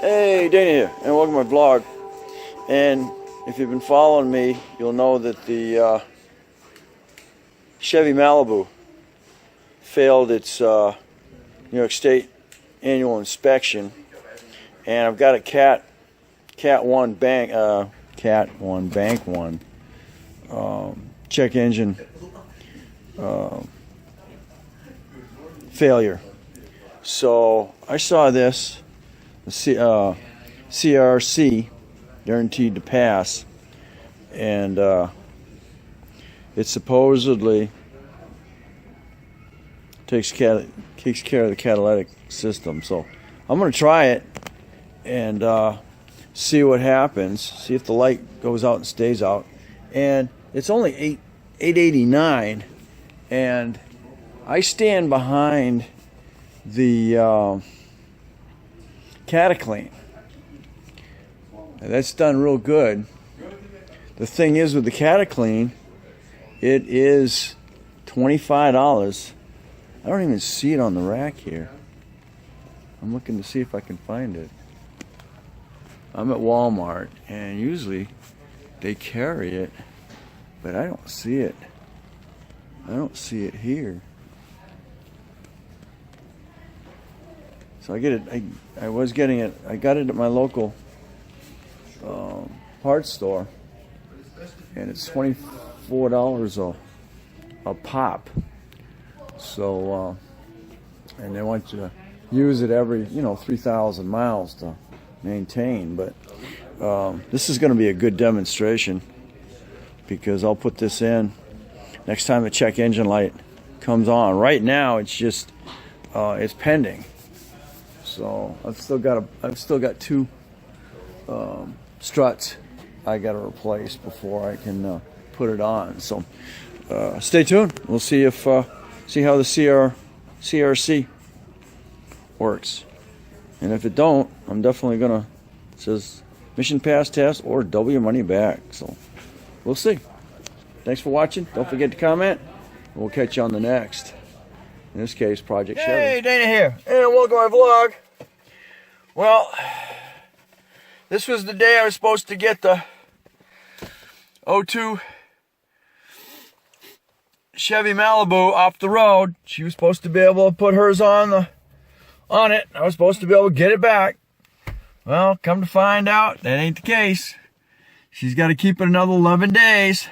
Hey, Dana here, and welcome to my vlog. And if you've been following me, you'll know that the Chevy Malibu failed its New York State annual inspection, and I've got a Cat1 bank one check engine failure. So I saw this. The CRC guaranteed to pass, and it supposedly takes care of the catalytic system. So I'm going to try it and see what happens. See if the light goes out and stays out. And it's only $8.89, and I stand behind the Pt1. That's done real good. The thing is with the Pt1, it is $25. I don't even see it on the rack here. I'm looking to see if I can find it. I'm at Walmart, and usually they carry it, but I don't see it. I don't see it here. So I get it. I was getting it. I got it at my local parts store, and it's $24 a pop. So and they want you to use it every 3,000 miles to maintain. But this is going to be a good demonstration, because I'll put this in next time the check engine light comes on. Right now, it's just it's pending. So I've still got two struts I got to replace before I can put it on. So stay tuned. We'll see if see how the CRC works. And if it don't, I'm definitely gonna, it says mission pass test or double your money back. So we'll see. Thanks for watching. Don't forget to comment. We'll catch you on the next. In this case, Project Chevy. Hey, Dana here, and welcome to my vlog. Well, this was the day I was supposed to get the 02 Chevy Malibu off the road. She was supposed to be able to put hers on it. I was supposed to be able to get it back. Well, come to find out, that ain't the case. She's got to keep it another 11 days.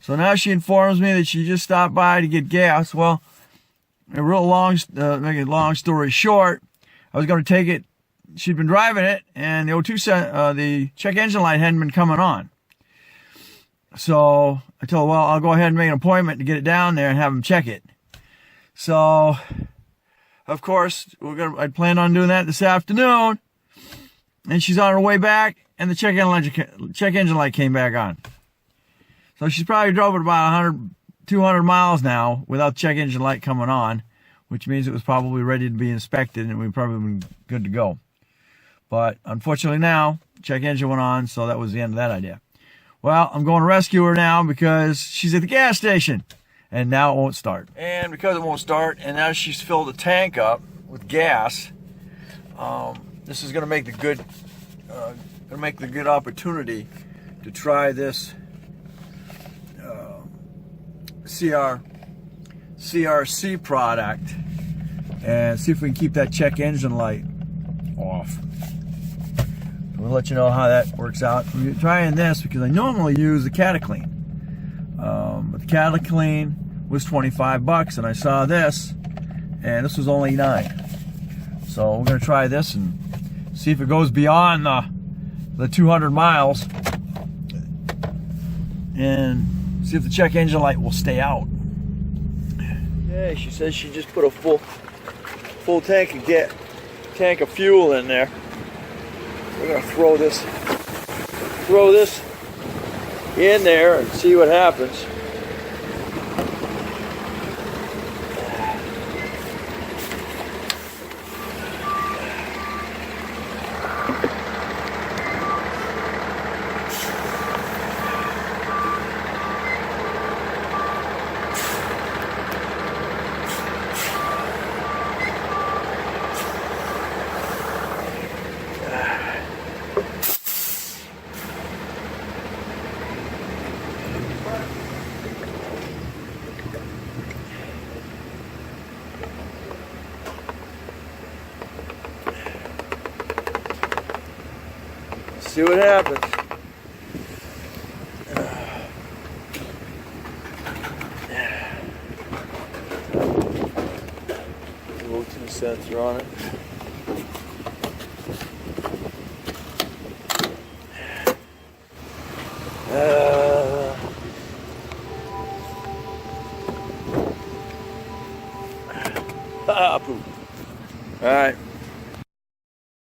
So now she informs me that she just stopped by to get gas. Well, make a long story short, I was going to take it. She'd been driving it, and the check engine light hadn't been coming on. So I told her, well, I'll go ahead and make an appointment to get it down there and have them check it. So, of course, I planned on doing that this afternoon. And she's on her way back, and the check engine light came back on. So she's probably drove it about 100, 200 miles now without the check engine light coming on, which means it was probably ready to be inspected, and we'd probably been good to go. But unfortunately now, check engine went on, so that was the end of that idea. Well, I'm going to rescue her now because she's at the gas station, and now it won't start. And because it won't start, and now she's filled the tank up with gas, this is going to make the good opportunity to try this CRC product and see if we can keep that check engine light off. We'll let you know how that works out. We're trying this because I normally use the Pt1, but the Pt1 was $25, and I saw this, and this was only $9. So we're going to try this and see if it goes beyond the 200 miles, and see if the check engine light will stay out. Yeah, she says she just put a full tank of fuel in there. We're gonna throw this in there and see what happens. see what happens. O2 sensor on it. Poop. All right.